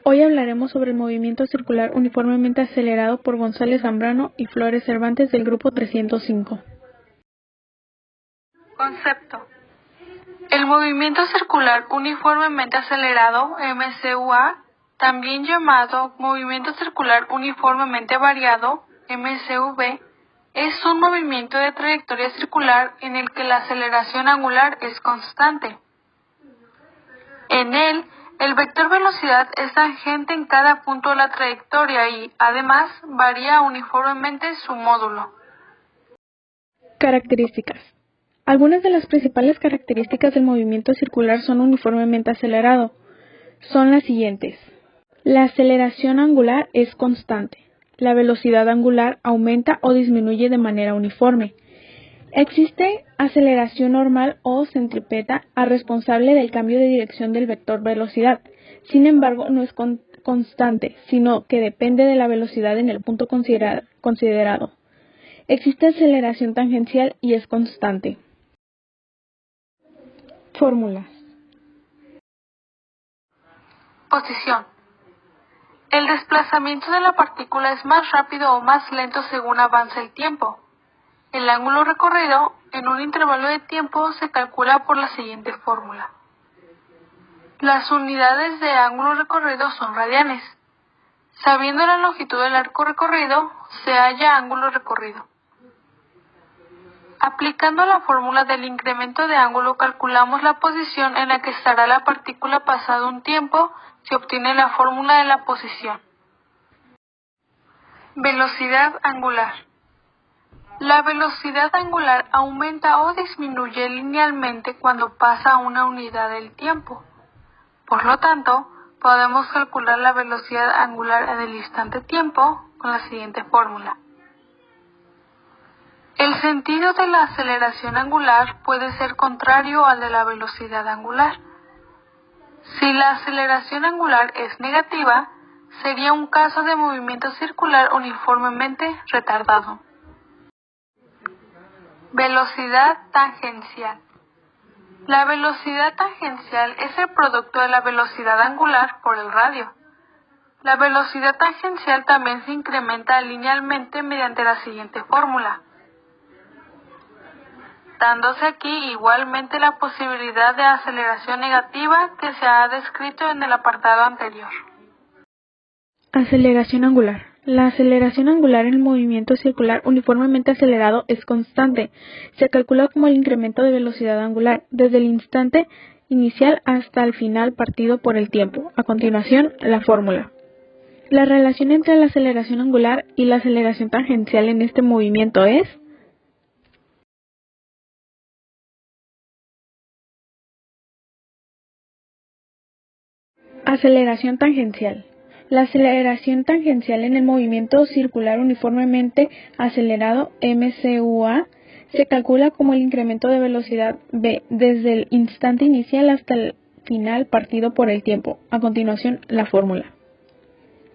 Hoy hablaremos sobre el movimiento circular uniformemente acelerado por González Zambrano y Flores Cervantes del grupo 305. Concepto. El movimiento circular uniformemente acelerado, MCUA, también llamado movimiento circular uniformemente variado, MCV, es un movimiento de trayectoria circular en el que la aceleración angular es constante. En él, el vector velocidad es tangente en cada punto de la trayectoria y, además, varía uniformemente su módulo. Características. Algunas de las principales características del movimiento circular son uniformemente acelerado. Son las siguientes. La aceleración angular es constante. La velocidad angular aumenta o disminuye de manera uniforme. Existe aceleración normal o centrípeta responsable del cambio de dirección del vector velocidad. Sin embargo, no es constante, sino que depende de la velocidad en el punto considerado. Existe aceleración tangencial y es constante. Fórmulas. Posición. El desplazamiento de la partícula es más rápido o más lento según avanza el tiempo. El ángulo recorrido en un intervalo de tiempo se calcula por la siguiente fórmula. Las unidades de ángulo recorrido son radianes. Sabiendo la longitud del arco recorrido, se halla ángulo recorrido. Aplicando la fórmula del incremento de ángulo, calculamos la posición en la que estará la partícula pasado un tiempo. Se obtiene la fórmula de la posición. Velocidad angular. La velocidad angular aumenta o disminuye linealmente cuando pasa una unidad del tiempo. Por lo tanto, podemos calcular la velocidad angular en el instante tiempo con la siguiente fórmula. El sentido de la aceleración angular puede ser contrario al de la velocidad angular. Si la aceleración angular es negativa, sería un caso de movimiento circular uniformemente retardado. Velocidad tangencial. La velocidad tangencial es el producto de la velocidad angular por el radio. La velocidad tangencial también se incrementa linealmente mediante la siguiente fórmula, dándose aquí igualmente la posibilidad de aceleración negativa que se ha descrito en el apartado anterior. Aceleración angular. La aceleración angular en el movimiento circular uniformemente acelerado es constante. Se calcula como el incremento de velocidad angular desde el instante inicial hasta el final partido por el tiempo. A continuación, la fórmula. La relación entre la aceleración angular y la aceleración tangencial en este movimiento es aceleración tangencial. La aceleración tangencial en el movimiento circular uniformemente acelerado MCUA se calcula como el incremento de velocidad v desde el instante inicial hasta el final partido por el tiempo. A continuación, la fórmula.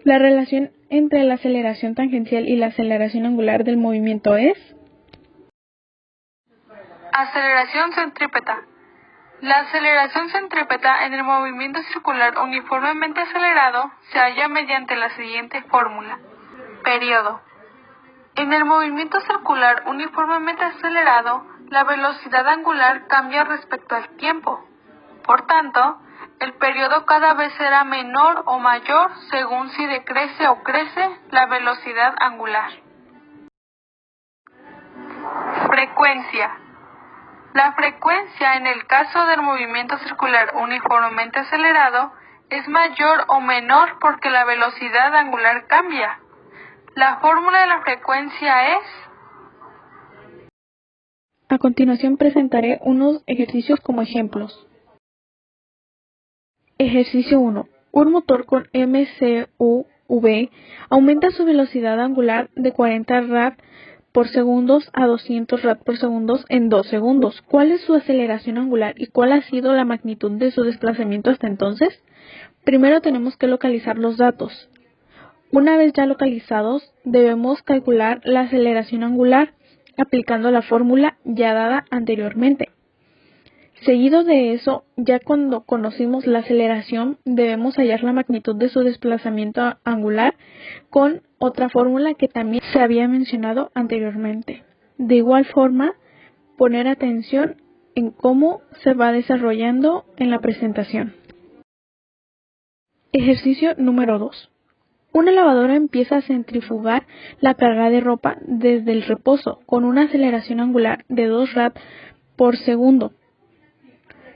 La relación entre la aceleración tangencial y la aceleración angular del movimiento es aceleración centrípeta. La aceleración centrípeta en el movimiento circular uniformemente acelerado se halla mediante la siguiente fórmula. Periodo. En el movimiento circular uniformemente acelerado, la velocidad angular cambia respecto al tiempo. Por tanto, el periodo cada vez será menor o mayor según si decrece o crece la velocidad angular. Frecuencia. La frecuencia en el caso del movimiento circular uniformemente acelerado es mayor o menor porque la velocidad angular cambia. La fórmula de la frecuencia es... A continuación presentaré unos ejercicios como ejemplos. Ejercicio 1. Un motor con MCUV aumenta su velocidad angular de 40 rad por segundos a 200 rad por segundos en 2 segundos. ¿Cuál es su aceleración angular y cuál ha sido la magnitud de su desplazamiento hasta entonces? Primero tenemos que localizar los datos. Una vez ya localizados, debemos calcular la aceleración angular aplicando la fórmula ya dada anteriormente. Seguido de eso, ya cuando conocimos la aceleración, debemos hallar la magnitud de su desplazamiento angular con otra fórmula que también se había mencionado anteriormente. De igual forma, poner atención en cómo se va desarrollando en la presentación. Ejercicio número 2. Una lavadora empieza a centrifugar la carga de ropa desde el reposo con una aceleración angular de 2 rad por segundo.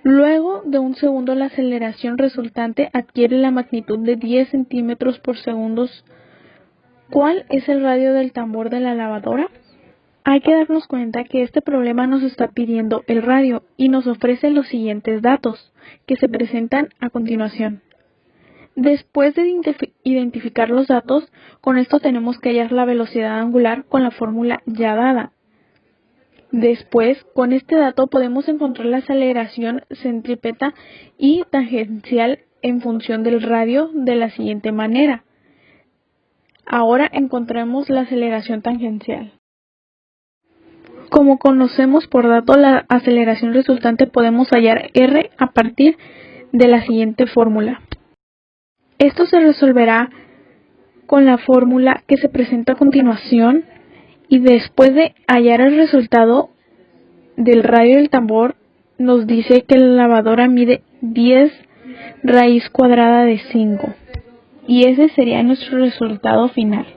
Luego de un segundo, la aceleración resultante adquiere la magnitud de 10 centímetros por segundo. ¿Cuál es el radio del tambor de la lavadora? Hay que darnos cuenta que este problema nos está pidiendo el radio y nos ofrece los siguientes datos que se presentan a continuación. Después de identificar los datos, con esto tenemos que hallar la velocidad angular con la fórmula ya dada. Después, con este dato podemos encontrar la aceleración centrípeta y tangencial en función del radio de la siguiente manera. Ahora encontremos la aceleración tangencial. Como conocemos por dato la aceleración resultante, podemos hallar R a partir de la siguiente fórmula. Esto se resolverá con la fórmula que se presenta a continuación y después de hallar el resultado del radio del tambor, nos dice que la lavadora mide 10 raíz cuadrada de 5 y ese sería nuestro resultado final.